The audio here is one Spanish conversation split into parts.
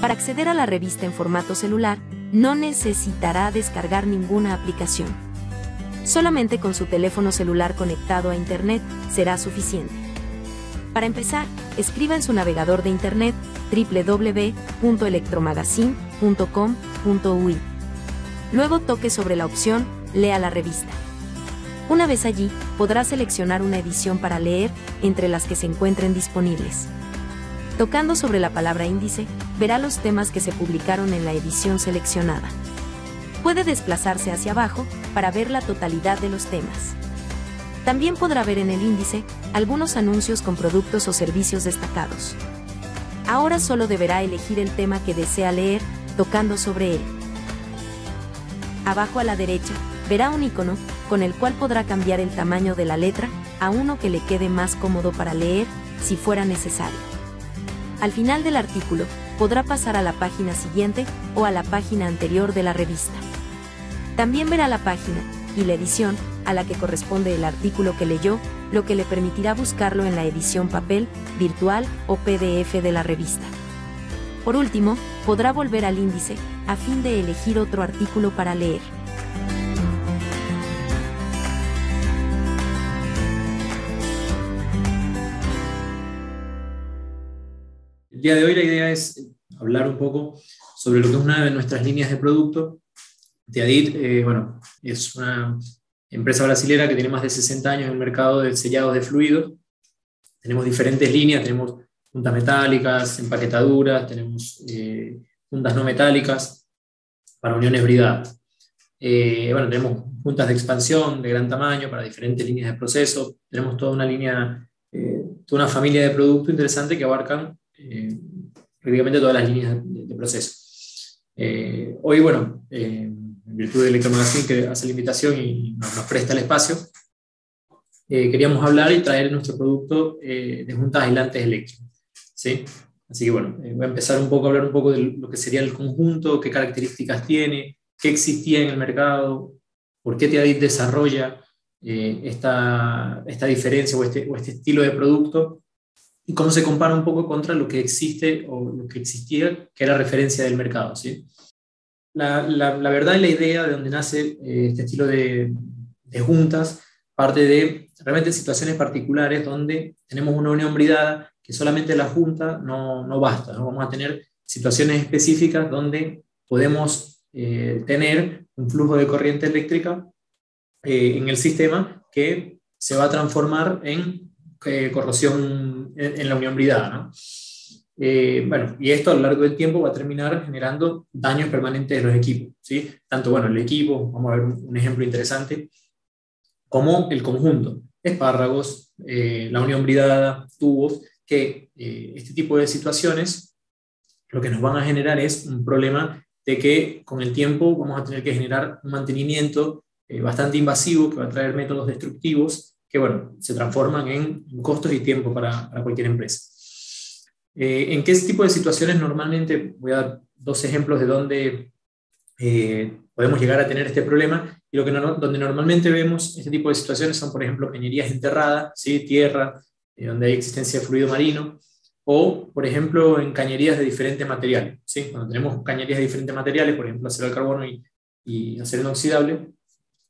Para acceder a la revista en formato celular, no necesitará descargar ninguna aplicación. Solamente con su teléfono celular conectado a Internet será suficiente. Para empezar, escriba en su navegador de Internet www.electromagazine.com.ui. Luego toque sobre la opción Lea la revista. Una vez allí, podrá seleccionar una edición para leer entre las que se encuentren disponibles. Tocando sobre la palabra índice, verá los temas que se publicaron en la edición seleccionada. Puede desplazarse hacia abajo para ver la totalidad de los temas. También podrá ver en el índice algunos anuncios con productos o servicios destacados. Ahora solo deberá elegir el tema que desea leer, tocando sobre él. Abajo a la derecha, verá un icono, con el cual podrá cambiar el tamaño de la letra a uno que le quede más cómodo para leer, si fuera necesario. Al final del artículo, podrá pasar a la página siguiente o a la página anterior de la revista. También verá la página y la edición a la que corresponde el artículo que leyó, lo que le permitirá buscarlo en la edición papel, virtual o PDF de la revista. Por último, podrá volver al índice a fin de elegir otro artículo para leer. El día de hoy la idea es hablar un poco sobre lo que es una de nuestras líneas de producto. Teadit, es una empresa brasilera que tiene más de 60 años en el mercado de sellados de fluidos. Tenemos diferentes líneas, tenemos puntas metálicas, empaquetaduras, tenemos puntas no metálicas para uniones bridadas. Tenemos puntas de expansión de gran tamaño para diferentes líneas de proceso. Tenemos toda una línea, toda una familia de productos interesantes que abarcan prácticamente todas las líneas de proceso. Hoy, en virtud de Electromagazine que hace la invitación y nos presta el espacio, queríamos hablar y traer nuestro producto de juntas aislantes eléctricas, ¿sí? Así que voy a empezar a hablar un poco de lo que sería el conjunto, qué características tiene, qué existía en el mercado, por qué Teadit desarrolla esta diferencia o este estilo de producto, y cómo se compara un poco contra lo que existe o lo que existía, que era referencia del mercado, ¿sí? La verdad y la idea de donde nace este estilo de juntas parte de realmente situaciones particulares donde tenemos una unión bridada que solamente la junta no basta, ¿no? Vamos a tener situaciones específicas donde podemos tener un flujo de corriente eléctrica en el sistema que se va a transformar en corrosión en la unión bridada, ¿no? Y esto a lo largo del tiempo va a terminar generando daños permanentes de los equipos, ¿sí? Tanto el equipo, vamos a ver un ejemplo interesante, como el conjunto, espárragos, la unión bridada, tubos, que este tipo de situaciones lo que nos van a generar es un problema de que con el tiempo vamos a tener que generar un mantenimiento bastante invasivo que va a traer métodos destructivos que se transforman en costos y tiempo para cualquier empresa. ¿En qué tipo de situaciones normalmente? Voy a dar dos ejemplos de donde podemos llegar a tener este problema, y donde normalmente vemos este tipo de situaciones son, por ejemplo, cañerías enterradas, ¿sí? Tierra, donde hay existencia de fluido marino, o, por ejemplo, en cañerías de diferentes materiales, ¿sí? Cuando tenemos cañerías de diferentes materiales, por ejemplo, acero al carbono y acero inoxidable,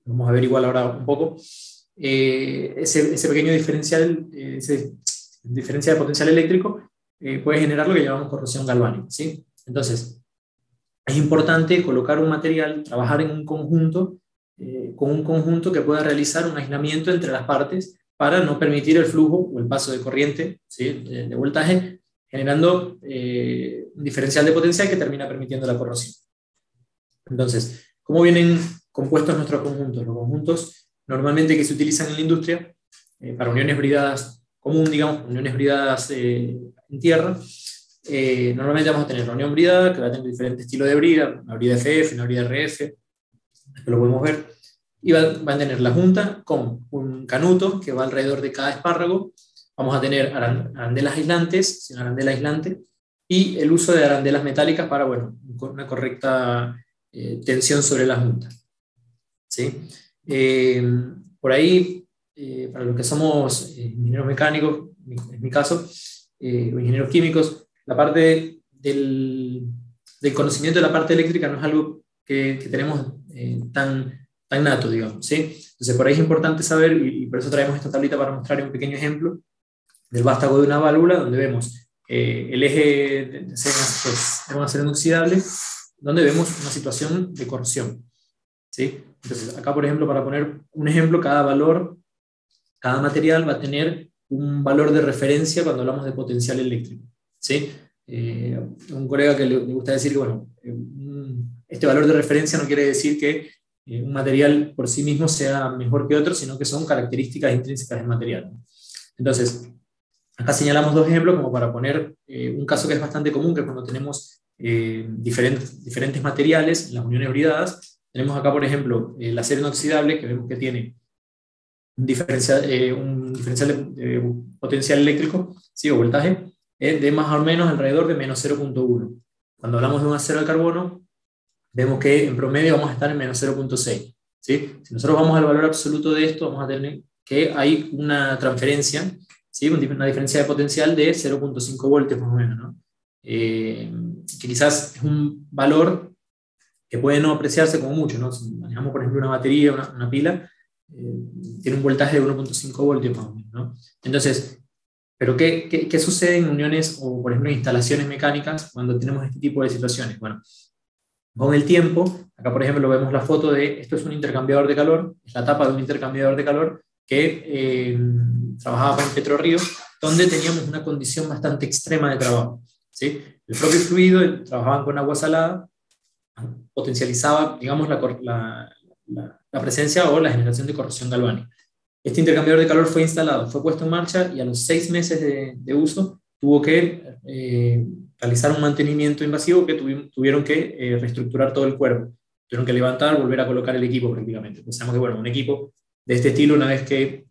vamos a ver igual ahora un poco, ese pequeño diferencial, ese diferencia de potencial eléctrico, puede generar lo que llamamos corrosión galvánica, ¿sí? Entonces, es importante colocar un material, trabajar en un conjunto, con un conjunto que pueda realizar un aislamiento entre las partes para no permitir el flujo o el paso de corriente, ¿sí? de voltaje, generando un diferencial de potencial que termina permitiendo la corrosión. Entonces, ¿cómo vienen compuestos nuestros conjuntos? Los conjuntos normalmente que se utilizan en la industria para uniones bridadas común, digamos, uniones bridadas en tierra, normalmente vamos a tener la unión bridada, que va a tener diferentes estilos de brida, una brida FF, una brida RF, después lo podemos ver, y va a tener la junta con un canuto que va alrededor de cada espárrago. Vamos a tener arandelas aislantes, sin arandela aislante, y el uso de arandelas metálicas para una correcta tensión sobre la junta, ¿sí? Por ahí, para los que somos ingenieros mecánicos, en mi caso, o ingenieros químicos, la parte del del conocimiento de la parte eléctrica no es algo que tenemos tan nato, digamos, ¿sí? Entonces, por ahí es importante saber, y por eso traemos esta tablita para mostrar un pequeño ejemplo del vástago de una válvula, donde vemos el eje de acero inoxidable, donde vemos una situación de corrosión, ¿sí? Entonces, acá, por ejemplo, para poner un ejemplo, cada material va a tener un valor de referencia cuando hablamos de potencial eléctrico, ¿sí? Un colega que le gusta decir que, bueno, este valor de referencia no quiere decir que un material por sí mismo sea mejor que otro, sino que son características intrínsecas del material. Entonces, acá señalamos dos ejemplos como para poner un caso que es bastante común, que es cuando tenemos diferentes materiales en las uniones bridadas. Tenemos acá, por ejemplo, el acero inoxidable, que vemos que tiene un diferencial de potencial eléctrico, ¿sí? O voltaje, de más o menos alrededor de menos 0,1. Cuando hablamos de un acero al carbono, vemos que en promedio vamos a estar en menos 0,6. ¿Sí? Si nosotros vamos al valor absoluto de esto, vamos a tener que hay una transferencia, ¿sí? Una diferencia de potencial de 0,5 voltios más o menos, ¿no? Que quizás es un valor que puede no apreciarse como mucho, ¿no? Si manejamos, por ejemplo, una batería, una pila, tiene un voltaje de 1,5 voltios más o menos, ¿no? Entonces, ¿pero qué sucede en uniones o, por ejemplo, en instalaciones mecánicas cuando tenemos este tipo de situaciones? Bueno, con el tiempo, acá por ejemplo vemos la foto de, esto es un intercambiador de calor, es la tapa de un intercambiador de calor que trabajaba con PetroRio, donde teníamos una condición bastante extrema de trabajo, ¿sí? El propio fluido, trabajaban con agua salada, potencializaba, digamos, la presencia o la generación de corrosión galvánica. Este intercambiador de calor fue instalado, fue puesto en marcha y a los 6 meses de uso tuvo que realizar un mantenimiento invasivo que tuvieron que reestructurar todo el cuerpo. Tuvieron que levantar, volver a colocar el equipo prácticamente. Pensamos que, bueno, un equipo de este estilo, una vez que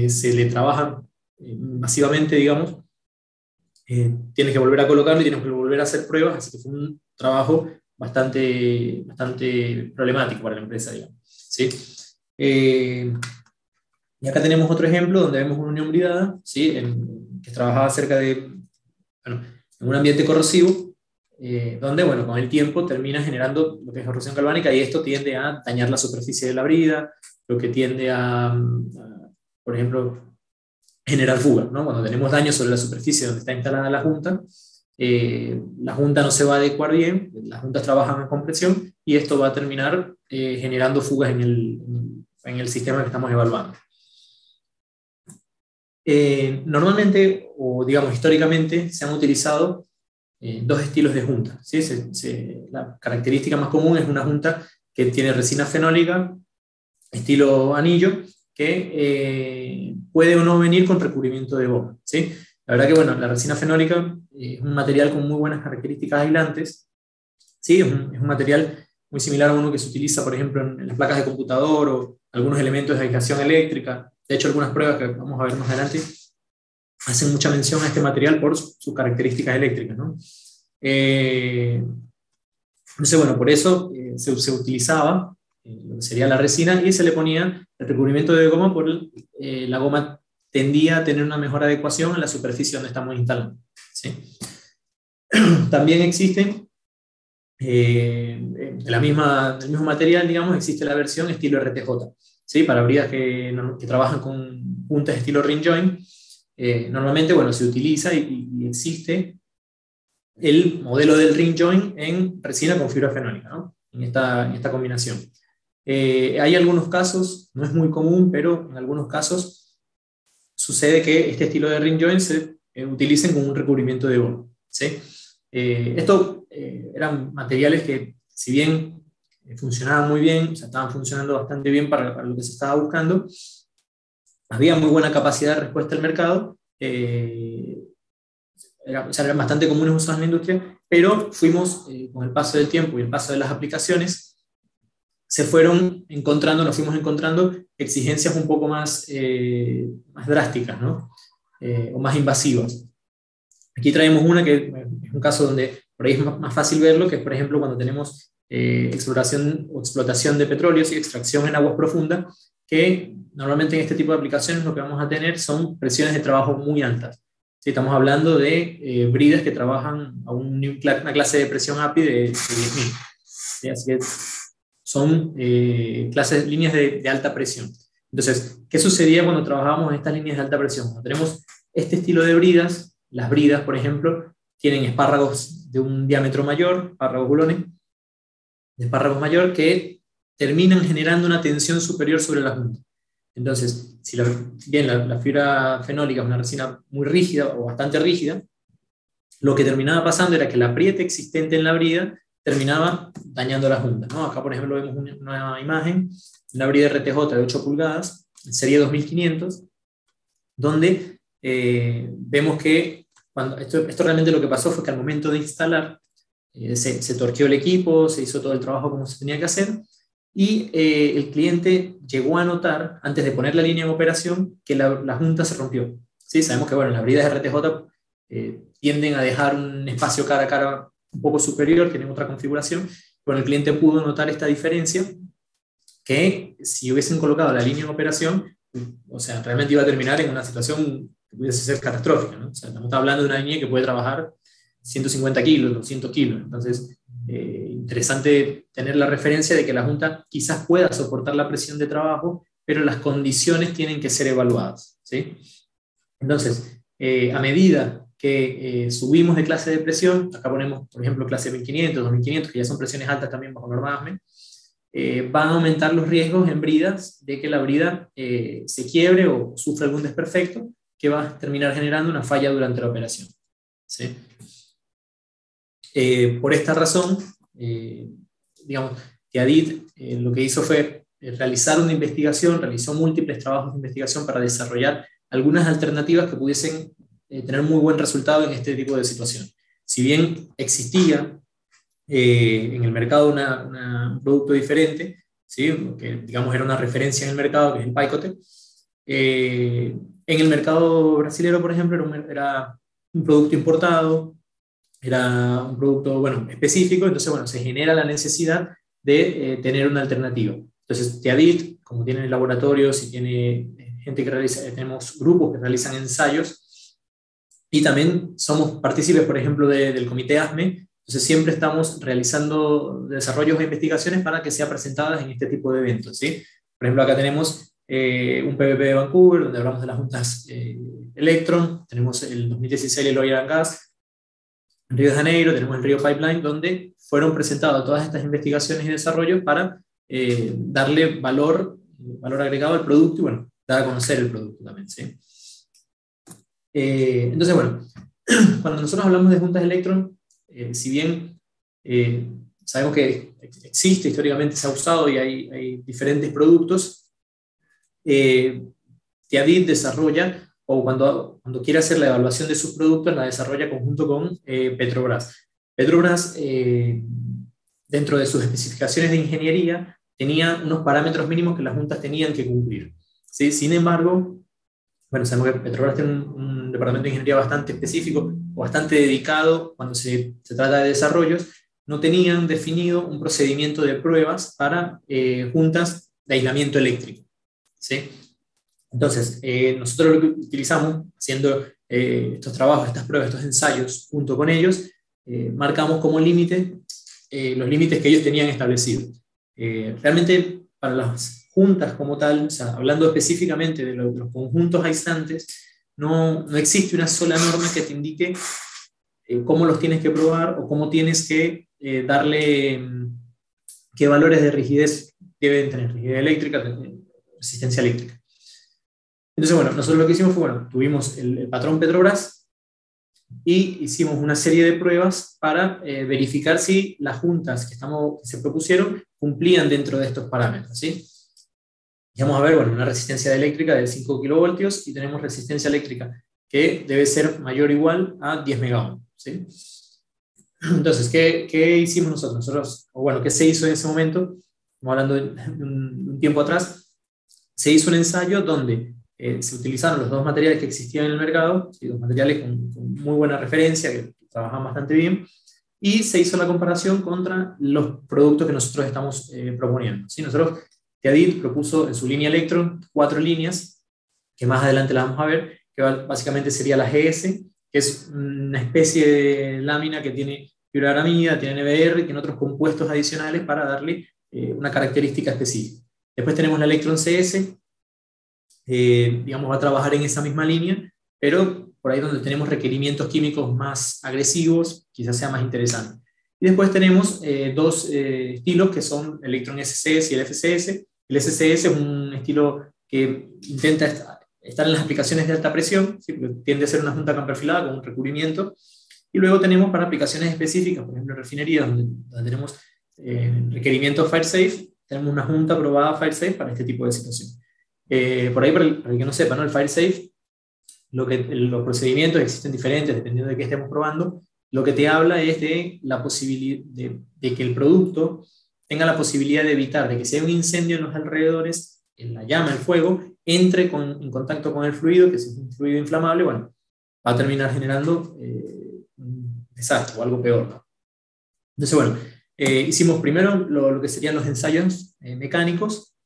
se le trabaja masivamente, digamos, tienes que volver a colocarlo y tienes que volver a hacer pruebas, así que fue un trabajo bastante problemático para la empresa, digamos, ¿sí? Y acá tenemos otro ejemplo donde vemos una unión bridada, ¿sí? Que trabajaba cerca de, bueno, en un ambiente corrosivo, donde, bueno, con el tiempo termina generando lo que es corrosión galvánica y esto tiende a dañar la superficie de la brida, lo que tiende por ejemplo, generar fuga, ¿no? Cuando tenemos daño sobre la superficie donde está instalada la junta no se va a adecuar bien, las juntas trabajan en compresión y esto va a terminar generando fugas en el sistema que estamos evaluando. Normalmente, o digamos históricamente, se han utilizado dos estilos de junta, ¿sí? La característica más común es una junta que tiene resina fenólica, estilo anillo, que puede o no venir con recubrimiento de goma, ¿sí? La verdad que, bueno, la resina fenólica es un material con muy buenas características aislantes, ¿sí? Es un material muy similar a uno que se utiliza, por ejemplo, en las placas de computador o algunos elementos de aislación eléctrica. De hecho, algunas pruebas que vamos a ver más adelante hacen mucha mención a este material por sus características eléctricas, ¿no? Entonces, bueno, por eso se utilizaba lo que sería la resina y se le ponía el recubrimiento de goma por la goma tendía a tener una mejor adecuación a la superficie donde estamos instalando, ¿sí? También existen, del mismo material, digamos, existe la versión estilo RTJ, ¿sí? Para bridas que trabajan con puntas estilo ring joint. Normalmente, bueno, se utiliza y existe el modelo del ring joint en resina con fibra fenólica, ¿no? En esta combinación. Hay algunos casos, no es muy común, pero en algunos casos sucede que este estilo de ring joint se utilicen con un recubrimiento de goma, ¿sí? Esto eran materiales que, si bien funcionaban muy bien, o sea, estaban funcionando bastante bien para lo que se estaba buscando, había muy buena capacidad de respuesta al mercado, eran bastante comunes usados en la industria, pero fuimos, con el paso del tiempo y el paso de las aplicaciones, nos fuimos encontrando exigencias un poco más drásticas, ¿no? O más invasivas. Aquí traemos una que es un caso donde por ahí es más fácil verlo, que es, por ejemplo, cuando tenemos exploración o explotación de petróleo y extracción en aguas profundas, que normalmente en este tipo de aplicaciones lo que vamos a tener son presiones de trabajo muy altas. ¿sí? Estamos hablando de bridas que trabajan a una clase de presión API de 10.000. ¿Sí? Así que son líneas de alta presión. Entonces, ¿qué sucedía cuando trabajábamos en estas líneas de alta presión? Cuando tenemos este estilo de bridas, las bridas, por ejemplo, tienen espárragos de un diámetro mayor, espárragos bulones, de espárragos mayor, que terminan generando una tensión superior sobre la junta. Entonces, si la fibra fenólica es una resina muy rígida o bastante rígida, lo que terminaba pasando era que el apriete existente en la brida terminaba dañando la junta, ¿no? Acá, por ejemplo, vemos una imagen, una brida RTJ de 8 pulgadas, serie 2500, donde vemos que esto realmente lo que pasó fue que al momento de instalar se torqueó el equipo, se hizo todo el trabajo como se tenía que hacer, y el cliente llegó a notar, antes de poner la línea en operación, que la junta se rompió. ¿Sí? Sabemos que las bridas RTJ tienden a dejar un espacio cara a cara un poco superior, tienen otra configuración, pero el cliente pudo notar esta diferencia, que si hubiesen colocado la línea en operación, o sea, realmente iba a terminar en una situación que pudiese ser catastrófica, ¿no? O sea, estamos hablando de una línea que puede trabajar 150 kilos, 200 kilos, entonces interesante tener la referencia de que la junta quizás pueda soportar la presión de trabajo, pero las condiciones tienen que ser evaluadas, ¿sí? Entonces, a medida que subimos de clase de presión, acá ponemos, por ejemplo, clase 1500, 2500, que ya son presiones altas también bajo norma ASME, van a aumentar los riesgos en bridas de que la brida se quiebre o sufra algún desperfecto que va a terminar generando una falla durante la operación, ¿sí? Por esta razón, digamos, Teadit lo que hizo fue realizar una investigación, realizó múltiples trabajos de investigación para desarrollar algunas alternativas que pudiesen tener muy buen resultado en este tipo de situación. Si bien existía en el mercado un producto diferente, ¿sí? Que digamos era una referencia en el mercado, que es el Paikote, en el mercado brasilero, por ejemplo, era un producto importado, era un producto específico, entonces se genera la necesidad de tener una alternativa. Entonces Teadit, como tiene laboratorios y tiene gente que realiza, tenemos grupos que realizan ensayos, y también somos partícipes, por ejemplo, del comité ASME, entonces siempre estamos realizando desarrollos e investigaciones para que sean presentadas en este tipo de eventos, ¿sí? Por ejemplo, acá tenemos un PVP de Vancouver, donde hablamos de las juntas Electron, tenemos el 2016 el Oil and Gas, en Río de Janeiro, tenemos el Río Pipeline, donde fueron presentadas todas estas investigaciones y desarrollos para darle valor agregado al producto y dar a conocer el producto también, ¿sí? Entonces, cuando nosotros hablamos de juntas Electron, si bien sabemos que existe, históricamente se ha usado y hay diferentes productos, Teadit desarrolla, o cuando quiere hacer la evaluación de sus productos, la desarrolla conjunto con Petrobras. Petrobras, dentro de sus especificaciones de ingeniería, tenía unos parámetros mínimos que las juntas tenían que cumplir, ¿sí? Sin embargo, sabemos que Petrobras tiene un departamento de ingeniería bastante específico, bastante dedicado cuando se trata de desarrollos. No tenían definido un procedimiento de pruebas para juntas de aislamiento eléctrico, ¿sí? Entonces, nosotros lo que utilizamos, haciendo estos trabajos, estas pruebas, estos ensayos, junto con ellos, marcamos como límite los límites que ellos tenían establecidos. Realmente, para las juntas como tal, o sea, hablando específicamente de los conjuntos aislantes, no existe una sola norma que te indique cómo los tienes que probar o cómo tienes que darle, qué valores de rigidez deben tener, rigidez eléctrica, resistencia eléctrica. Entonces, nosotros lo que hicimos fue, tuvimos el patrón Petrobras y hicimos una serie de pruebas para verificar si las juntas que se propusieron cumplían dentro de estos parámetros, ¿sí? Y vamos a ver, una resistencia eléctrica de 5 kilovoltios y tenemos resistencia eléctrica que debe ser mayor o igual a 10 megaohms, ¿sí? Entonces, ¿qué hicimos nosotros? ¿Qué se hizo en ese momento? Estamos hablando de un tiempo atrás. Se hizo un ensayo donde se utilizaron los dos materiales que existían en el mercado, ¿sí? Dos materiales con muy buena referencia, que trabajan bastante bien, y se hizo la comparación contra los productos que nosotros estamos proponiendo, ¿sí? Nosotros, Teadit propuso en su línea Electron 4 líneas, que más adelante las vamos a ver, que básicamente sería la GS, que es una especie de lámina que tiene fibra de aramida, tiene NBR y tiene otros compuestos adicionales para darle una característica específica. Después tenemos la Electron CS, digamos, va a trabajar en esa misma línea, pero por ahí donde tenemos requerimientos químicos más agresivos, quizás sea más interesante. Y después tenemos dos estilos que son el Electron SCS y el FCS. El SCS es un estilo que intenta estar en las aplicaciones de alta presión, ¿sí? Porque tiende a ser una junta camperfilada con un recubrimiento. Y luego tenemos para aplicaciones específicas, por ejemplo, en refinerías, donde tenemos requerimientos FireSafe, tenemos una junta aprobada FireSafe para este tipo de situación. Por ahí, para el que no sepa, ¿no? El FireSafe, los procedimientos existen diferentes dependiendo de qué estemos probando. Lo que te habla es de la posibilidad de que el producto tenga la posibilidad de evitar de que si hay un incendio en los alrededores, en la llama, el fuego, entre en contacto con el fluido, que si es un fluido inflamable, bueno, va a terminar generando un desastre o algo peor, ¿no? Entonces, bueno, hicimos primero lo que serían los ensayos mecánicos,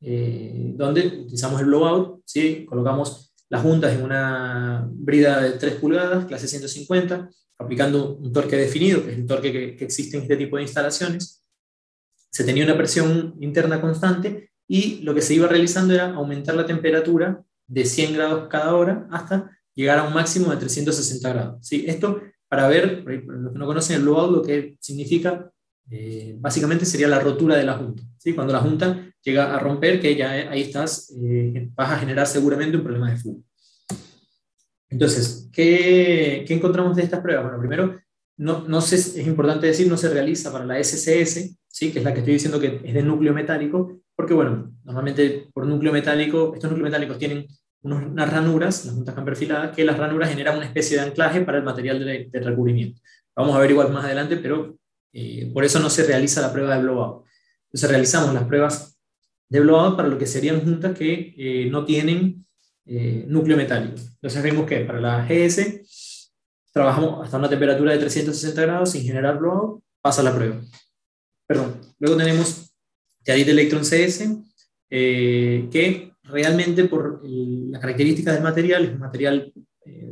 donde utilizamos el blowout, ¿sí? Colocamos las juntas en una brida de 3 pulgadas, clase 150, aplicando un torque definido, que es el torque que existe en este tipo de instalaciones. Se tenía una presión interna constante y lo que se iba realizando era aumentar la temperatura de 100 grados cada hora hasta llegar a un máximo de 360 grados. ¿Sí? Esto, para ver, para los que no conocen el blowout, lo que significa básicamente sería la rotura de la junta. ¿Sí? Cuando la junta llega a romper, que ya ahí vas a generar seguramente un problema de fuga. Entonces, ¿qué encontramos de estas pruebas? Bueno, primero, es importante decir, no se realiza para la SCS, ¿sí? Que es la que estoy diciendo que es de núcleo metálico, porque bueno, normalmente por núcleo metálico, estos núcleos metálicos tienen unas ranuras, las juntas camperfiladas, que las ranuras generan una especie de anclaje para el material de recubrimiento. Vamos a ver igual más adelante, pero por eso no se realiza la prueba de blowout. Entonces realizamos las pruebas de blowout para lo que serían juntas que no tienen núcleo metálico. Entonces vemos que para la GS trabajamos hasta una temperatura de 360 grados sin generar blowout, pasa la prueba. Perdón. Luego tenemos Teadit Electron CS, que realmente por las características del material, es un material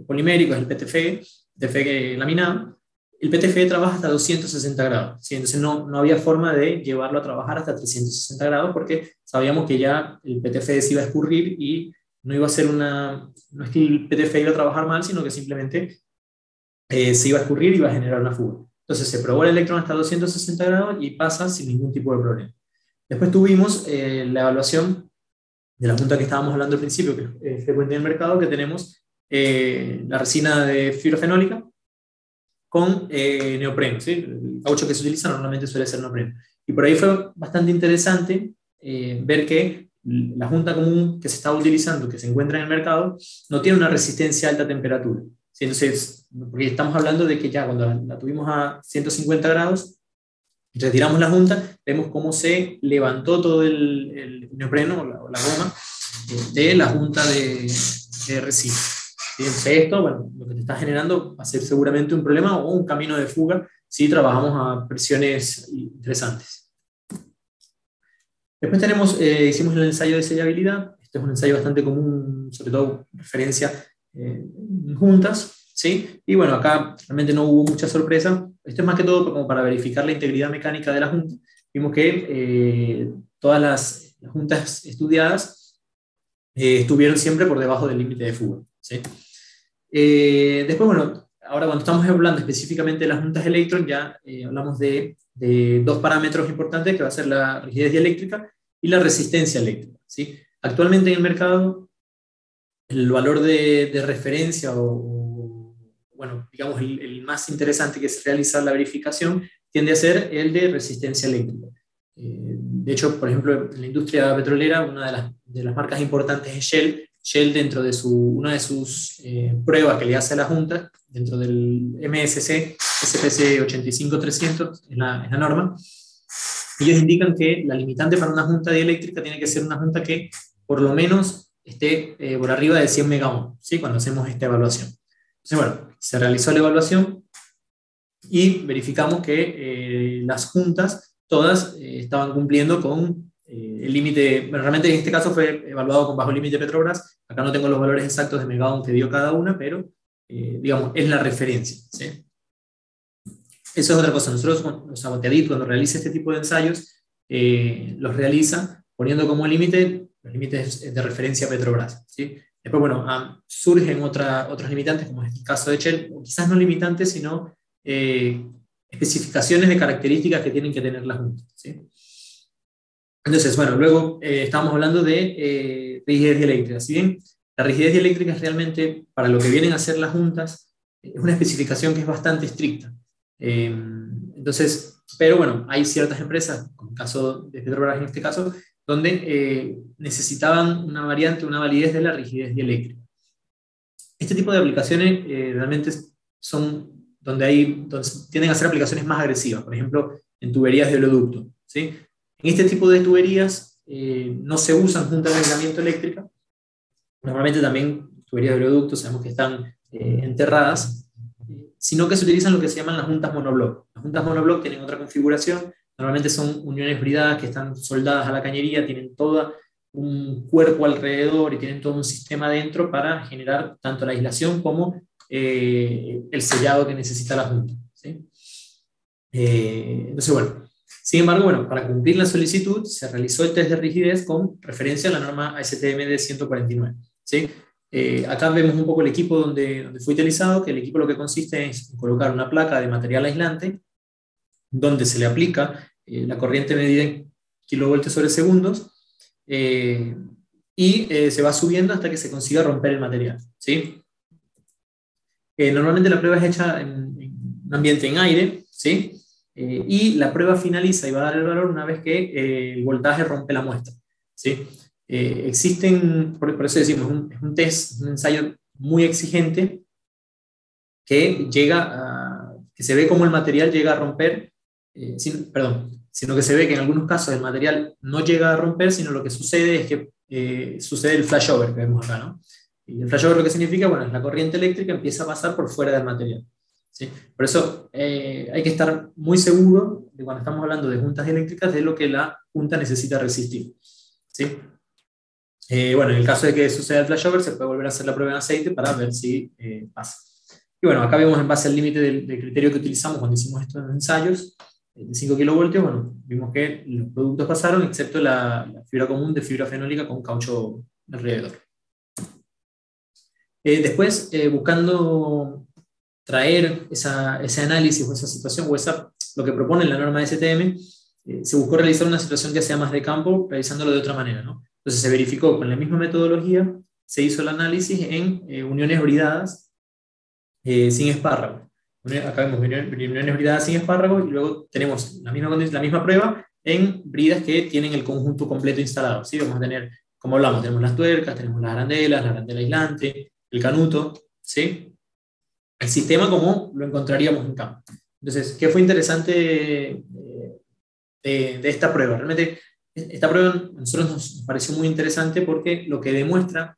polimérico, es el PTFE laminado. El PTFE trabaja hasta 260 grados, ¿sí? Entonces no había forma de llevarlo a trabajar hasta 360 grados porque sabíamos que ya el PTFE se iba a escurrir y no iba a ser no es que el PTFE iba a trabajar mal, sino que simplemente se iba a escurrir y iba a generar una fuga. Entonces se probó el electrón hasta 260 grados y pasa sin ningún tipo de problema. Después tuvimos la evaluación de la junta que estábamos hablando al principio, que es frecuente en el mercado, que tenemos la resina de fibra fenólica con neopreno, ¿sí? El caucho que se utiliza normalmente suele ser neopreno. Y por ahí fue bastante interesante ver que la junta común que se estaba utilizando, que se encuentra en el mercado, no tiene una resistencia a alta temperatura. ¿Sí? Entonces, porque estamos hablando de que ya cuando la tuvimos a 150 grados, retiramos la junta, vemos cómo se levantó todo el neopreno o la goma de la junta de resina. Entonces esto, bueno, lo que te está generando va a ser seguramente un problema o un camino de fuga si trabajamos a presiones interesantes. Después hicimos el ensayo de sellabilidad. Este es un ensayo bastante común, sobre todo referencia en juntas, ¿sí? Y bueno, acá realmente no hubo mucha sorpresa. Esto es más que todo como para verificar la integridad mecánica de la junta. Vimos que todas las juntas estudiadas estuvieron siempre por debajo del límite de fuga, ¿sí? Después, bueno, ahora cuando estamos hablando específicamente de las juntas Electron, ya hablamos de dos parámetros importantes, que va a ser la rigidez dieléctrica y la resistencia eléctrica, ¿sí? Actualmente en el mercado, el valor de referencia bueno, digamos, el más interesante que es realizar la verificación, tiende a ser el de resistencia eléctrica. De hecho, por ejemplo, en la industria petrolera, una de las marcas importantes es Shell. Shell, dentro de una de sus pruebas que le hace a la Junta, dentro del MSC, SPC 85300, es la norma, ellos indican que la limitante para una junta dieléctrica tiene que ser una junta que por lo menos esté por arriba de 100 megaohm, ¿sí? Cuando hacemos esta evaluación. Entonces, bueno, se realizó la evaluación y verificamos que las juntas todas estaban cumpliendo con el límite, bueno, realmente en este caso fue evaluado con bajo límite Petrobras. Acá no tengo los valores exactos de megaohm que dio cada una, pero digamos, es la referencia, ¿sí? Eso es otra cosa. Nosotros, o sea, Teadit, cuando realiza este tipo de ensayos, los realiza poniendo como límite los límites de referencia Petrobras, ¿sí? Después, bueno, surgen otros limitantes, como es el caso de Shell, o quizás no limitantes, sino especificaciones de características que tienen que tener las juntas, ¿sí? Entonces, bueno, luego estábamos hablando de rigidez dieléctrica. Si bien la rigidez dieléctrica es realmente, para lo que vienen a ser las juntas, es una especificación que es bastante estricta. Entonces, pero bueno, hay ciertas empresas, como el caso de Petrobras en este caso, donde necesitaban una variante, una validez de la rigidez dieléctrica. Este tipo de aplicaciones realmente son donde tienden a ser aplicaciones más agresivas, por ejemplo, en tuberías de oleoducto, ¿sí? En este tipo de tuberías no se usan juntas de aislamiento eléctrica. Normalmente también tuberías de oleoducto sabemos que están enterradas, sino que se utilizan lo que se llaman las juntas monobloc. Las juntas monobloc tienen otra configuración, normalmente son uniones bridadas que están soldadas a la cañería, tienen todo un cuerpo alrededor y tienen todo un sistema dentro para generar tanto la aislación como el sellado que necesita la junta, ¿sí? Entonces, bueno, sin embargo, bueno, para cumplir la solicitud se realizó el test de rigidez con referencia a la norma ASTM de 149, ¿sí? Acá vemos un poco el equipo donde fue utilizado, que el equipo lo que consiste es colocar una placa de material aislante donde se le aplica la corriente medida en kilovoltios sobre segundos y se va subiendo hasta que se consiga romper el material, ¿sí? Normalmente la prueba es hecha en un ambiente en aire, ¿sí? Y la prueba finaliza y va a dar el valor una vez que el voltaje rompe la muestra, ¿sí? Existen, por eso decimos, es un test, un ensayo muy exigente que que se ve como el material llega a romper, sino que se ve que en algunos casos el material no llega a romper, sino lo que sucede es que sucede el flashover que vemos acá, ¿no? Y el flashover lo que significa, bueno, es la corriente eléctrica empieza a pasar por fuera del material, ¿sí? Por eso hay que estar muy seguro de cuando estamos hablando de juntas eléctricas de lo que la junta necesita resistir, ¿sí? Bueno, en el caso de que suceda el flashover, se puede volver a hacer la prueba en aceite para ver si pasa. Y bueno, acá vemos en base al límite del criterio que utilizamos cuando hicimos estos ensayos, de 5 kilovoltios, bueno, vimos que los productos pasaron, excepto la fibra común de fibra fenólica con caucho alrededor. Después, buscando traer ese análisis o esa situación, o lo que propone la norma STM, se buscó realizar una situación que sea más de campo, realizándolo de otra manera, ¿no? Entonces se verificó con la misma metodología, se hizo el análisis en uniones bridadas sin espárrago. Acá vemos uniones bridadas sin espárrago y luego tenemos la misma prueba en bridas que tienen el conjunto completo instalado, ¿sí? Vamos a tener, como hablamos, tenemos las tuercas, tenemos las arandelas, la arandela aislante, el canuto, ¿sí? El sistema como lo encontraríamos en campo. Entonces, ¿qué fue interesante de esta prueba? Realmente, esta prueba a nosotros nos pareció muy interesante porque lo que demuestra,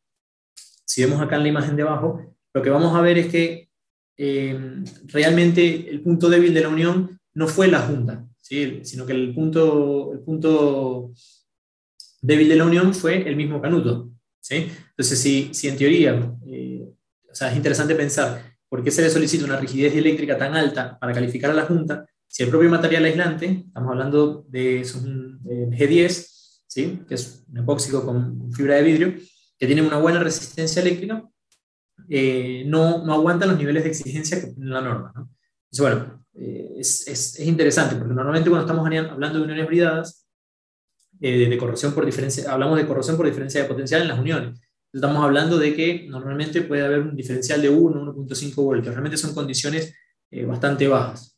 si vemos acá en la imagen de abajo, lo que vamos a ver es que realmente el punto débil de la unión no fue la junta, ¿sí? Sino que el punto débil de la unión fue el mismo canuto, ¿sí? Entonces, si en teoría, o sea, es interesante pensar por qué se le solicita una rigidez eléctrica tan alta para calificar a la junta, si el propio material aislante, estamos hablando de un G10, ¿sí? Que es un epóxico con fibra de vidrio, que tiene una buena resistencia eléctrica, no aguanta los niveles de exigencia que tiene la norma, ¿no? Entonces, bueno, es interesante, porque normalmente cuando estamos hablando de uniones bridadas, de corrosión por diferencia, hablamos de corrosión por diferencia de potencial en las uniones. Estamos hablando de que normalmente puede haber un diferencial de 1,5 voltios. Realmente son condiciones bastante bajas.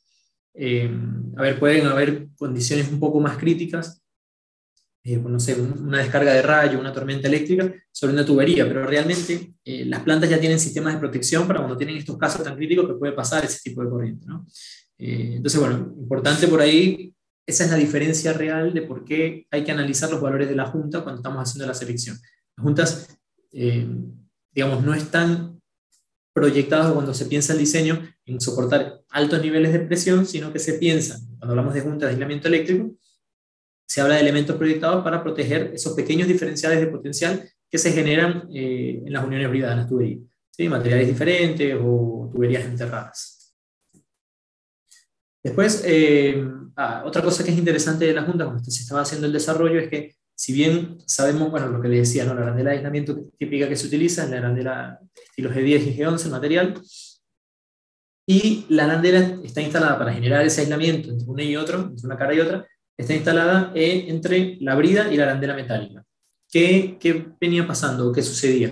A ver, pueden haber condiciones un poco más críticas, no sé, una descarga de rayo, una tormenta eléctrica sobre una tubería, pero realmente las plantas ya tienen sistemas de protección para cuando tienen estos casos tan críticos que puede pasar ese tipo de corriente, ¿no? Entonces, bueno, importante por ahí, esa es la diferencia real de por qué hay que analizar los valores de la junta cuando estamos haciendo la selección. Las juntas, digamos, no están proyectadas cuando se piensa el diseño en soportar altos niveles de presión, sino que se piensa, cuando hablamos de juntas de aislamiento eléctrico, se habla de elementos proyectados para proteger esos pequeños diferenciales de potencial que se generan en las uniones bridadas, en las tuberías, ¿sí? Materiales diferentes o tuberías enterradas. Después, otra cosa que es interesante de la Junta, cuando se estaba haciendo el desarrollo, es que si bien sabemos, bueno, lo que les decía, ¿no? La arandela de aislamiento típica que se utiliza es la arandela estilo G10 y G11 material, y la arandela está instalada para generar ese aislamiento entre uno y otro, entre una cara y otra, está instalada entre la brida y la arandela metálica. ¿Qué venía pasando? ¿Qué sucedía?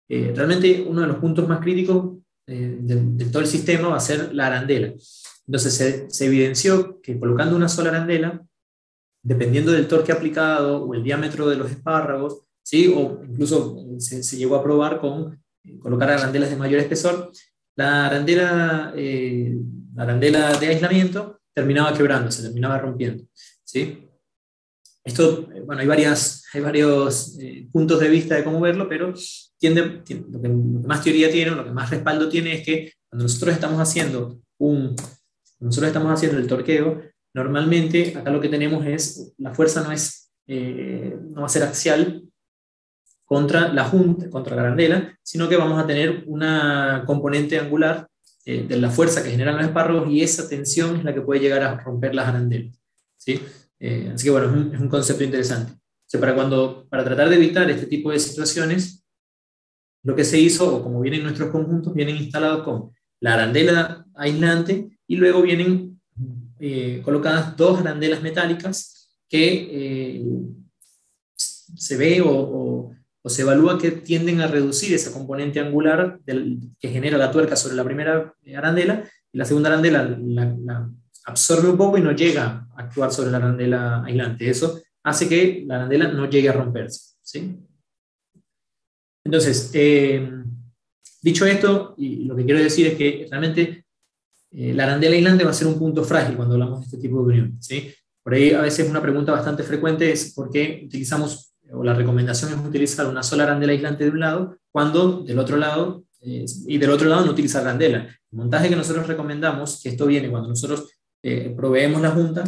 Realmente uno de los puntos más críticos de todo el sistema va a ser la arandela. Entonces se evidenció que colocando una sola arandela, dependiendo del torque aplicado o el diámetro de los espárragos, ¿sí? O incluso se llegó a probar con colocar arandelas de mayor espesor, la arandela de aislamiento terminaba quebrándose, terminaba rompiendo, ¿sí? Esto, bueno, hay varios puntos de vista de cómo verlo, pero lo que más teoría tiene, lo que más respaldo tiene es que cuando nosotros estamos haciendo el torqueo, normalmente acá lo que tenemos es, la fuerza no va a ser axial contra la junta, contra la arandela, sino que vamos a tener una componente angular de la fuerza que generan los espárragos, y esa tensión es la que puede llegar a romper las arandelas, ¿sí? Así que bueno, es un concepto interesante. O sea, para tratar de evitar este tipo de situaciones, lo que se hizo, o como vienen nuestros conjuntos, vienen instalados con la arandela aislante, y luego vienen colocadas dos arandelas metálicas que se ve o se evalúa que tienden a reducir esa componente angular que genera la tuerca sobre la primera arandela, y la segunda arandela la absorbe un poco y no llega a actuar sobre la arandela aislante. Eso hace que la arandela no llegue a romperse, ¿sí? Entonces, dicho esto, y lo que quiero decir es que realmente la arandela aislante va a ser un punto frágil cuando hablamos de este tipo de unión, ¿sí? Por ahí a veces una pregunta bastante frecuente es por qué utilizamos, o la recomendación es utilizar una sola arandela aislante de un lado, cuando del otro lado, y del otro lado no utilizar arandela. El montaje que nosotros recomendamos, que esto viene cuando nosotros proveemos la junta,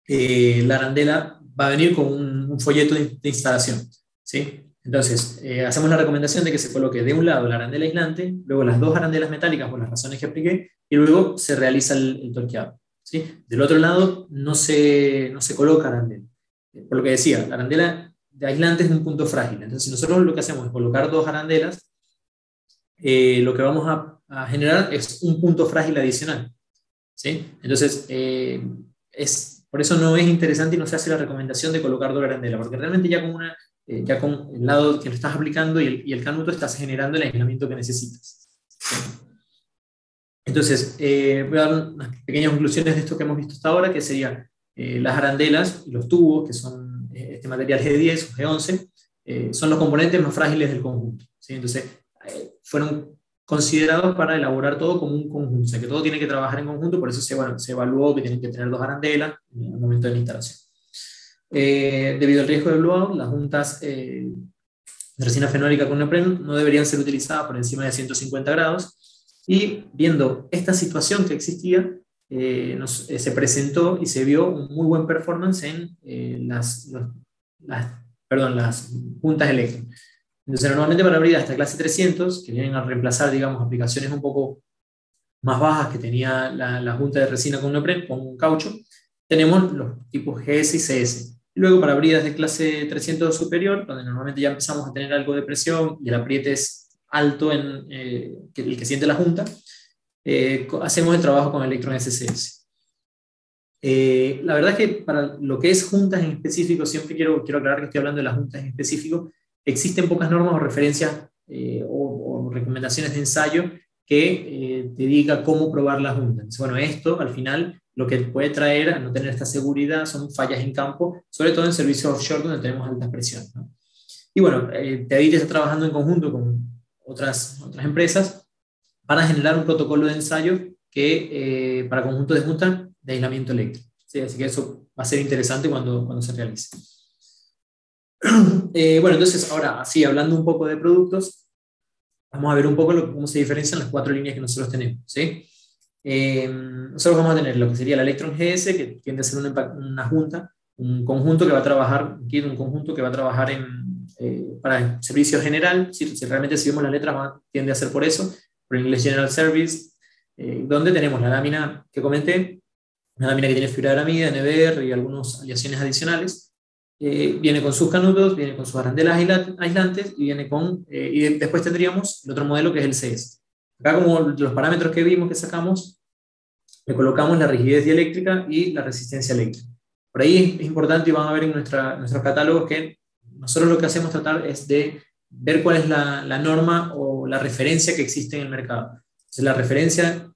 la arandela va a venir con un folleto de instalación, ¿sí? Entonces, hacemos la recomendación de que se coloque de un lado la arandela aislante, luego las dos arandelas metálicas por las razones que expliqué, y luego se realiza el torqueado, ¿sí? Del otro lado no se coloca arandela. Por lo que decía, la arandela de aislante es un punto frágil. Entonces, si nosotros lo que hacemos es colocar dos arandelas, lo que vamos a generar es un punto frágil adicional, ¿sí? Entonces, por eso no es interesante y no se hace la recomendación de colocar dos arandelas, porque realmente ya con el lado que lo estás aplicando y el canuto estás generando el aislamiento que necesitas, ¿sí? Entonces, voy a dar unas pequeñas conclusiones de esto que hemos visto hasta ahora, que serían las arandelas y los tubos, que son este material G10 o G11, son los componentes más frágiles del conjunto, ¿sí? Entonces, fueron considerados para elaborar todo como un conjunto, o sea que todo tiene que trabajar en conjunto, por eso se evaluó que tienen que tener dos arandelas en el momento de la instalación. Debido al riesgo de blowout, las juntas de resina fenólica con neopreno no deberían ser utilizadas por encima de 150 grados, y viendo esta situación que existía, se presentó y se vio un muy buen performance en las juntas eléctricas. Entonces, normalmente para abrir hasta clase 300, que vienen a reemplazar, digamos, aplicaciones un poco más bajas que tenía la junta de resina con neopreno, con caucho, tenemos los tipos GS y CS. Y luego para bridas de clase 300 superior, donde normalmente ya empezamos a tener algo de presión y el apriete es alto el que siente la junta, hacemos el trabajo con electron SCS. La verdad es que para lo que es juntas en específico, siempre quiero aclarar que estoy hablando de las juntas en específico, existen pocas normas o referencias o recomendaciones de ensayo que te diga cómo probar la junta. Entonces, bueno, esto al final lo que puede traer a no tener esta seguridad son fallas en campo, sobre todo en servicios offshore donde tenemos alta presión, ¿no? Y bueno, TEADIT está trabajando en conjunto con otras empresas para generar un protocolo de ensayo para conjuntos de junta de aislamiento eléctrico, ¿sí? Así que eso va a ser interesante cuando se realice. Bueno, entonces ahora, así hablando un poco de productos, vamos a ver un poco cómo se diferencian las cuatro líneas que nosotros tenemos, ¿sí? Nosotros vamos a tener lo que sería la Electron GS, que tiende a ser una junta un conjunto que va a trabajar, un conjunto que va a trabajar para servicio general. Si realmente si vemos las letras tiende a ser por eso, por English General Service, donde tenemos la lámina que comenté, una lámina que tiene fibra de aramida, NBR y algunas aleaciones adicionales. Viene con sus canudos, viene con sus arandelas aislantes y viene y después tendríamos el otro modelo que es el CS. Acá, como los parámetros que vimos que sacamos, le colocamos la rigidez dieléctrica y la resistencia eléctrica. Por ahí es importante, y van a ver en nuestros catálogos, que nosotros lo que hacemos tratar es de ver cuál es la norma o la referencia que existe en el mercado. Entonces, la referencia,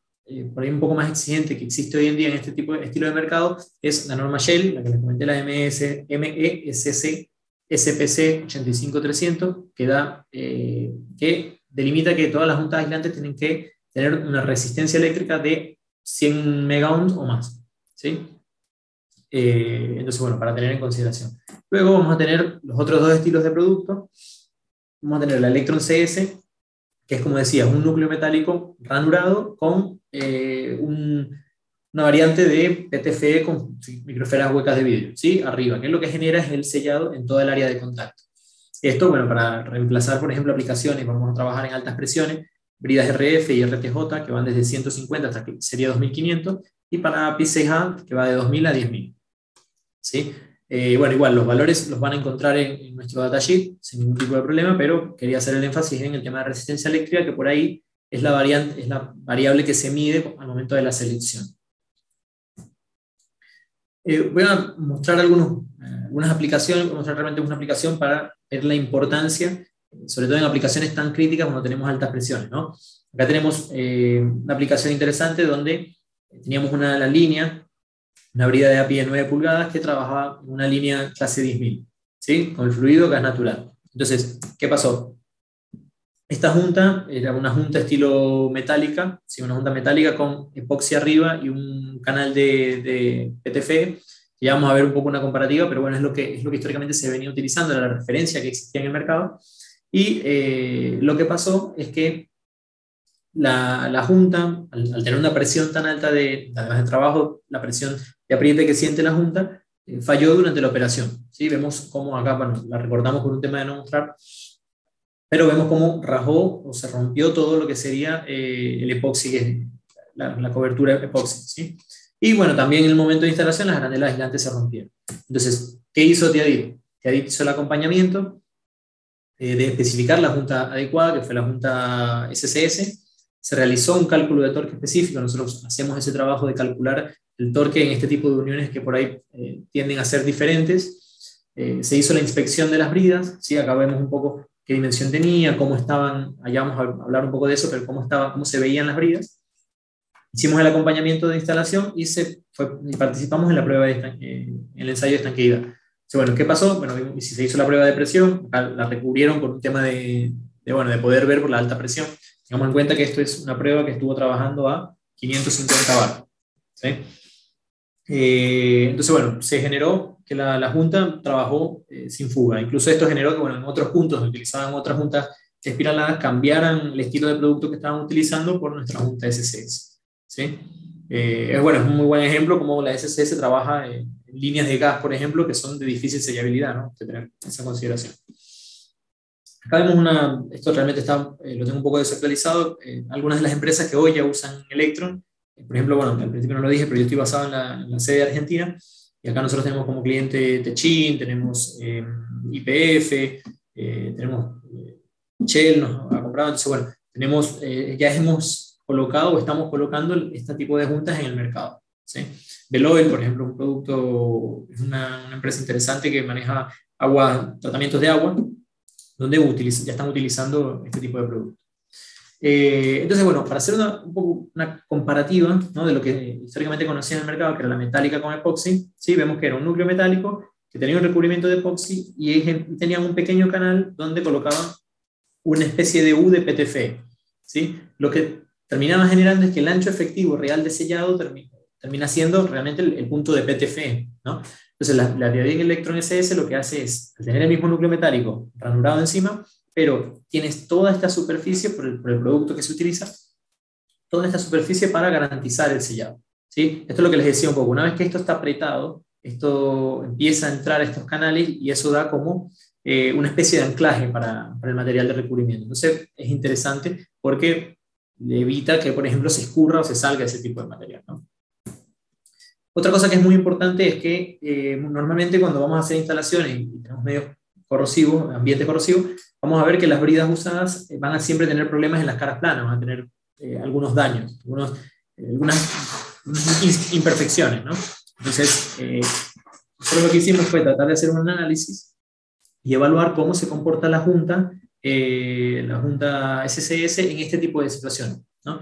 por ahí un poco más exigente, que existe hoy en día en este tipo de estilo de mercado, es la norma Shell, la que les comenté, la MESC SPC 85300, que delimita que todas las juntas aislantes tienen que tener una resistencia eléctrica de 100 megaohms o más, ¿sí? Entonces, bueno, para tener en consideración. Luego vamos a tener los otros dos estilos de producto. Vamos a tener la Electron CS, que es, como decía, un núcleo metálico ranurado con una variante de PTFE con microesferas huecas de vidrio, ¿sí? Arriba, que es lo que genera es el sellado en toda el área de contacto. Esto, bueno, para reemplazar, por ejemplo, aplicaciones, vamos a trabajar en altas presiones, bridas RF y RTJ, que van desde 150 hasta que sería 2500, y para P6A, que va de 2000 a 10.000. ¿Sí? Bueno, igual, los valores los van a encontrar en nuestro datasheet sin ningún tipo de problema, pero quería hacer el énfasis en el tema de resistencia eléctrica, que por ahí es la variable que se mide al momento de la selección. Voy a mostrar algunas aplicaciones, voy a mostrar realmente una aplicación para ver la importancia, sobre todo en aplicaciones tan críticas cuando tenemos altas presiones, ¿no? Acá tenemos una aplicación interesante donde teníamos la línea, una brida de API de 9 pulgadas que trabajaba en una línea clase 10.000, ¿sí? Con el fluido gas natural. Entonces, ¿qué pasó? Esta junta era una junta estilo metálica, ¿sí? Una junta metálica con epoxi arriba y un canal de PTFE. Ya vamos a ver un poco una comparativa, pero bueno, es lo que históricamente se venía utilizando, era la referencia que existía en el mercado. Y lo que pasó es que la junta, al tener una presión tan alta además de trabajo, la presión de apriete que siente la junta, falló durante la operación, ¿sí? Vemos cómo acá, bueno, la recortamos por un tema de no mostrar, pero vemos cómo rajó o se rompió todo lo que sería el epoxi, la cobertura epoxi, ¿sí? Y bueno, también en el momento de instalación las arandelas aislantes se rompieron. Entonces, ¿qué hizo Teadit? Teadit hizo el acompañamiento de especificar la junta adecuada, que fue la junta SCS. Se realizó un cálculo de torque específico. Nosotros hacemos ese trabajo de calcular el torque en este tipo de uniones que por ahí tienden a ser diferentes. Se hizo la inspección de las bridas, ¿sí? Acá vemos un poco qué dimensión tenía, cómo estaban, allá vamos a hablar un poco de eso, pero cómo se veían las bridas. Hicimos el acompañamiento de instalación y participamos en la prueba en el ensayo de estanqueidad. Entonces, bueno, ¿qué pasó? Bueno, si se hizo la prueba de presión, la recubrieron por un tema de poder ver por la alta presión. Tengamos en cuenta que esto es una prueba que estuvo trabajando a 550 bar, ¿sí? Entonces, bueno, se generó que la junta trabajó sin fuga. Incluso esto generó que, bueno, en otros puntos donde utilizaban otras juntas espiraladas cambiaran el estilo de producto que estaban utilizando por nuestra junta SCS, ¿sí? Es un muy buen ejemplo como la SCS trabaja en líneas de gas, por ejemplo, que son de difícil sellabilidad, ¿no? Hay que tener esa consideración. Acá vemos esto realmente lo tengo un poco desactualizado, algunas de las empresas que hoy ya usan Electron, por ejemplo, bueno, al principio no lo dije, pero yo estoy basado en la sede de Argentina, y acá nosotros tenemos como cliente Techin, tenemos YPF, tenemos Shell, nos ha comprado, entonces bueno, ya hemos colocado o estamos colocando este tipo de juntas en el mercado, ¿sí? Veloil, por ejemplo, un producto, es una empresa interesante que maneja tratamientos de agua, donde ya están utilizando este tipo de productos. Entonces, bueno, para hacer un poco una comparativa, ¿no?, de lo que históricamente conocía en el mercado, que era la metálica con epoxi, ¿sí? Vemos que era un núcleo metálico que tenía un recubrimiento de epoxi y tenían un pequeño canal donde colocaban una especie de U de PTFE, ¿sí? Lo que terminaba generando es que el ancho efectivo real de sellado termina siendo realmente el punto de PTFE, ¿no? Entonces, la Teadit Electron SS lo que hace es tener el mismo núcleo metálico ranurado encima, pero tienes toda esta superficie, por el producto que se utiliza, toda esta superficie para garantizar el sellado, ¿sí? Esto es lo que les decía un poco. Una vez que esto está apretado, esto empieza a entrar a estos canales y eso da como una especie de anclaje para el material de recubrimiento. Entonces es interesante porque evita que, por ejemplo, se escurra o se salga ese tipo de material, ¿no? Otra cosa que es muy importante es que normalmente cuando vamos a hacer instalaciones y tenemos medios corrosivos, ambiente corrosivo, vamos a ver que las bridas usadas van a siempre tener problemas en las caras planas, van a tener algunos daños, algunas imperfecciones, ¿no? Entonces, nosotros lo que hicimos fue tratar de hacer un análisis y evaluar cómo se comporta la junta SCS en este tipo de situaciones, ¿no?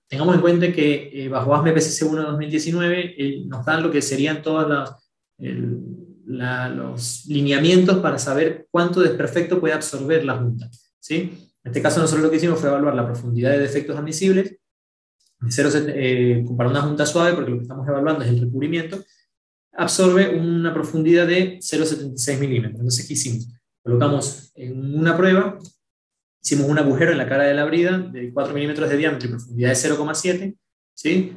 Tengamos en cuenta que bajo ASME PCC 1 2019 nos dan lo que serían todos los lineamientos para saber cuánto desperfecto puede absorber la junta, ¿sí? En este caso nosotros lo que hicimos fue evaluar la profundidad de defectos admisibles para una junta suave, porque lo que estamos evaluando es el recubrimiento, absorbe una profundidad de 0,76 milímetros. Entonces, ¿qué hicimos? Colocamos en una prueba, hicimos un agujero en la cara de la brida de 4 milímetros de diámetro y profundidad de 0,7, ¿sí?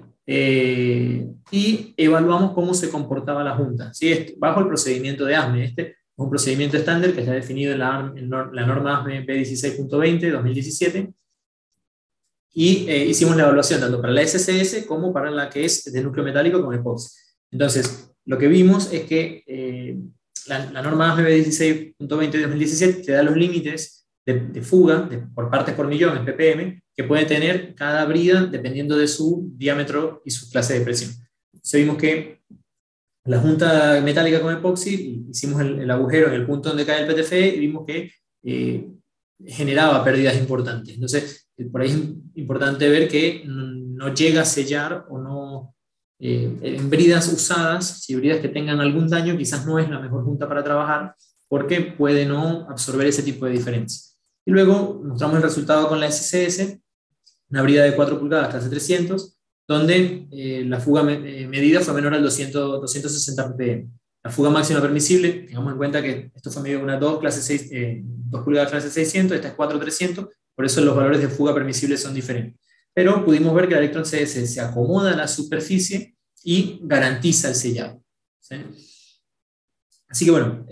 Y evaluamos cómo se comportaba la junta, ¿sí? Bajo el procedimiento de ASME. Este es un procedimiento estándar que está definido en la norma ASME P16.20 2017, y hicimos la evaluación tanto para la SCS como para la que es de núcleo metálico con epoxi. Entonces, lo que vimos es que la norma ASME P16.20 2017 te da los límites de fuga por partes por millón, en ppm, que puede tener cada brida dependiendo de su diámetro y su clase de presión. Entonces vimos que la junta metálica con epoxi, hicimos el agujero en el punto donde cae el PTFE y vimos que generaba pérdidas importantes. Entonces, por ahí es importante ver que no llega a sellar o no, en bridas usadas, si bridas que tengan algún daño, quizás no es la mejor junta para trabajar, porque puede no absorber ese tipo de diferencia. Y luego mostramos el resultado con la SCS, una brida de 4 pulgadas clase 300, donde la fuga medida fue menor al 260 ppm. La fuga máxima permisible, tengamos en cuenta que esto fue medido en una 2 pulgadas clase 600, esta es 4,300, por eso los valores de fuga permisible son diferentes. Pero pudimos ver que la Electron CS se acomoda a la superficie y garantiza el sellado, ¿sí? Así que bueno,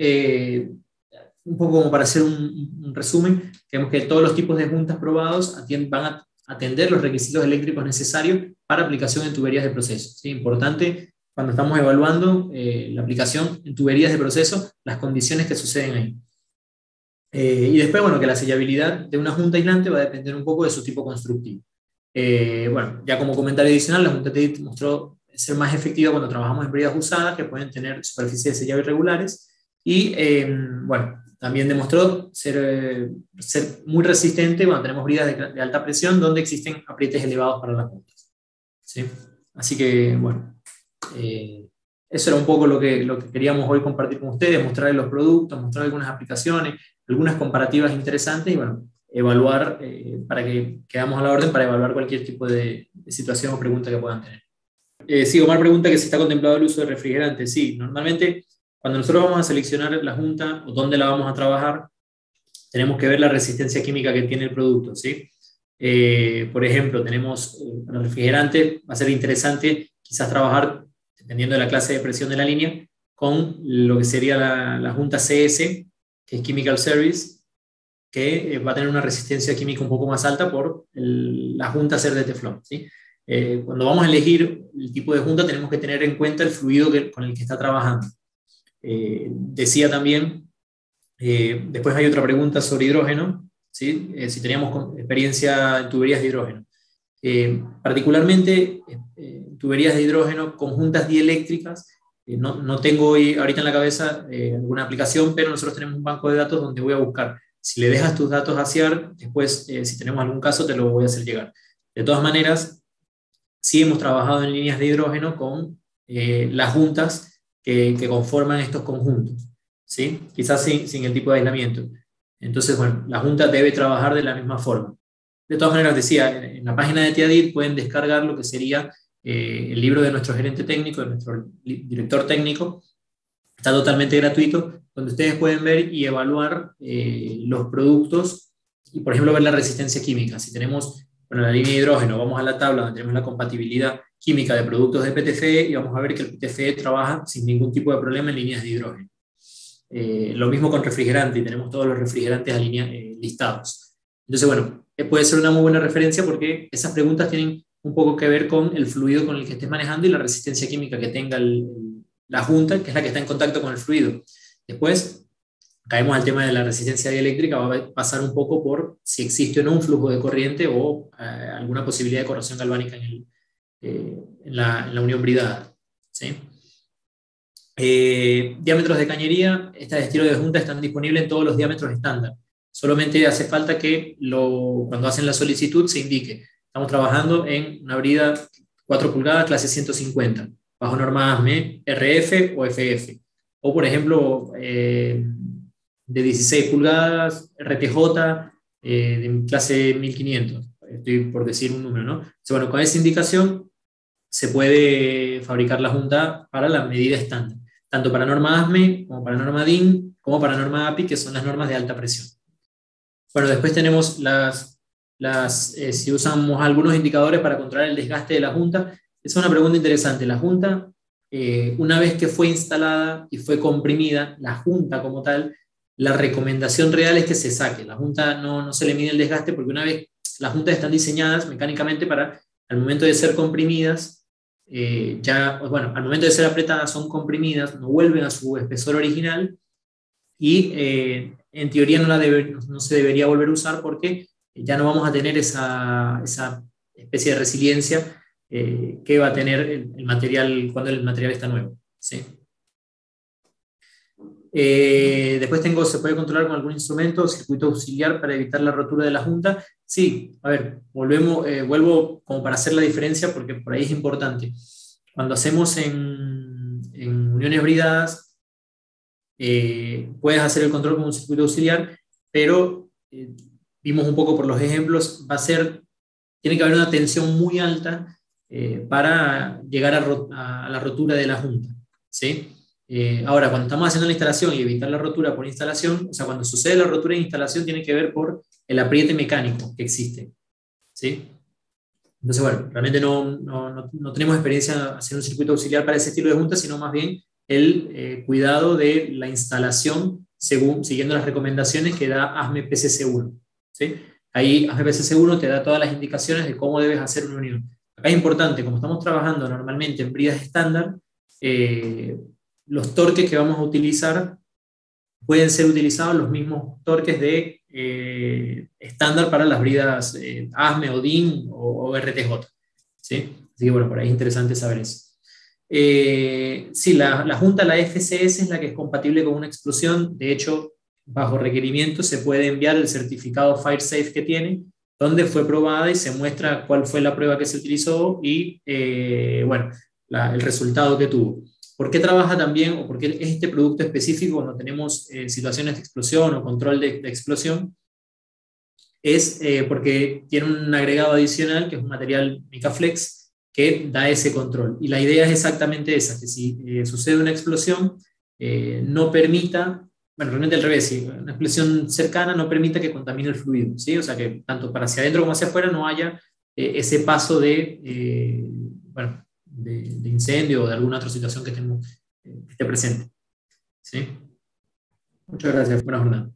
un poco como para hacer un resumen, vemos que todos los tipos de juntas probados van a atender los requisitos eléctricos necesarios para aplicación en tuberías de proceso, ¿sí? Importante cuando estamos evaluando la aplicación en tuberías de proceso, las condiciones que suceden ahí. Y después, bueno, que la sellabilidad de una junta aislante va a depender un poco de su tipo constructivo. Bueno, ya como comentario adicional, la junta TEDIT mostró ser más efectiva cuando trabajamos en bridas usadas que pueden tener superficies de sellado irregulares, y bueno, también demostró ser muy resistente cuando tenemos bridas de alta presión donde existen aprietes elevados para las juntas, ¿sí? Así que, bueno, eso era un poco lo que queríamos hoy compartir con ustedes, mostrarles los productos, mostrar algunas aplicaciones, algunas comparativas interesantes y, bueno, evaluar, para que quedamos a la orden para evaluar cualquier tipo de situación o pregunta que puedan tener. Sí, Omar pregunta que si está contemplado el uso de refrigerantes. Sí, normalmente cuando nosotros vamos a seleccionar la junta o dónde la vamos a trabajar, tenemos que ver la resistencia química que tiene el producto, ¿sí? Por ejemplo, tenemos para refrigerante, va a ser interesante quizás trabajar, dependiendo de la clase de presión de la línea, con lo que sería la junta CS, que es Chemical Service, que va a tener una resistencia química un poco más alta por la junta ser de teflón, ¿sí? Cuando vamos a elegir el tipo de junta tenemos que tener en cuenta el fluido con el que está trabajando. Decía también, después hay otra pregunta sobre hidrógeno, ¿sí? Si teníamos experiencia en tuberías de hidrógeno. Particularmente tuberías de hidrógeno con juntas dieléctricas, no tengo ahorita en la cabeza alguna aplicación, pero nosotros tenemos un banco de datos donde voy a buscar. Si le dejas tus datos a CIAR, después si tenemos algún caso te lo voy a hacer llegar. De todas maneras, sí hemos trabajado en líneas de hidrógeno con las juntas que conforman estos conjuntos, ¿sí? Quizás sin el tipo de aislamiento. Entonces, bueno, la junta debe trabajar de la misma forma. De todas maneras, decía, en la página de TIADIT pueden descargar lo que sería el libro de nuestro gerente técnico, de nuestro director técnico. Está totalmente gratuito, donde ustedes pueden ver y evaluar los productos y, por ejemplo, ver la resistencia química. Si tenemos, bueno, la línea de hidrógeno, vamos a la tabla donde tenemos la compatibilidad química de productos de PTFE y vamos a ver que el PTFE trabaja sin ningún tipo de problema en líneas de hidrógeno. Lo mismo con refrigerante, y tenemos todos los refrigerantes listados. Entonces, bueno, puede ser una muy buena referencia porque esas preguntas tienen un poco que ver con el fluido con el que estés manejando y la resistencia química que tenga la junta, que es la que está en contacto con el fluido. Después, caemos al tema de la resistencia dieléctrica, va a pasar un poco por si existe o no un flujo de corriente o alguna posibilidad de corrosión galvánica en la unión bridada. ¿Sí? Diámetros de cañería, estas de estilo de junta están disponibles en todos los diámetros estándar. Solamente hace falta que cuando hacen la solicitud se indique, estamos trabajando en una brida 4 pulgadas clase 150, bajo norma ASME, RF o FF. O por ejemplo, de 16 pulgadas, RTJ, de clase 1500. Estoy por decir un número, ¿no? Entonces, bueno, con esa indicación se puede fabricar la junta para la medida estándar, tanto para norma ASME, como para norma DIN, como para norma API, que son las normas de alta presión. Bueno, después tenemos si usamos algunos indicadores para controlar el desgaste de la junta. Esa es una pregunta interesante. La junta, una vez que fue instalada y fue comprimida, la junta como tal, la recomendación real es que se saque. La junta no se le mide el desgaste porque una vez las juntas están diseñadas mecánicamente para, al momento de ser comprimidas, al momento de ser apretadas son comprimidas, no vuelven a su espesor original y en teoría no se debería volver a usar porque ya no vamos a tener esa especie de resiliencia que va a tener el material cuando el material está nuevo. ¿Sí? Después se puede controlar con algún instrumento o circuito auxiliar para evitar la rotura de la junta. Sí, a ver, vuelvo como para hacer la diferencia porque por ahí es importante. Cuando hacemos en uniones bridadas, puedes hacer el control con un circuito auxiliar, pero vimos un poco por los ejemplos, tiene que haber una tensión muy alta para llegar a la rotura de la junta. ¿Sí? Ahora, cuando estamos haciendo la instalación y evitar la rotura por instalación, o sea, cuando sucede la rotura en instalación tiene que ver por el apriete mecánico que existe. ¿Sí? Entonces, bueno, realmente no tenemos experiencia hacer un circuito auxiliar para ese estilo de junta, sino más bien el cuidado de la instalación siguiendo las recomendaciones que da ASME PCC1. ¿Sí? Ahí ASME PCC1 te da todas las indicaciones de cómo debes hacer una unión. Acá es importante, como estamos trabajando normalmente en bridas estándar, los torques que vamos a utilizar pueden ser utilizados los mismos torques de estándar para las bridas ASME o DIN o RTJ. ¿Sí? Así que bueno, por ahí es interesante saber eso. Sí, la junta, la FCS, es la que es compatible con una explosión. De hecho, bajo requerimiento se puede enviar el certificado FireSafe que tiene, donde fue probada y se muestra cuál fue la prueba que se utilizó y el resultado que tuvo. ¿Por qué trabaja también o por qué es este producto específico cuando tenemos situaciones de explosión o control de explosión? Es porque tiene un agregado adicional que es un material Micaflex que da ese control. Y la idea es exactamente esa, que si sucede una explosión, no permita, bueno, realmente al revés, si una explosión cercana no permita que contamine el fluido, ¿sí? O sea, que tanto para hacia adentro como hacia afuera no haya ese paso de incendio o de alguna otra situación que esté presente. ¿Sí? Muchas gracias, buena jornada.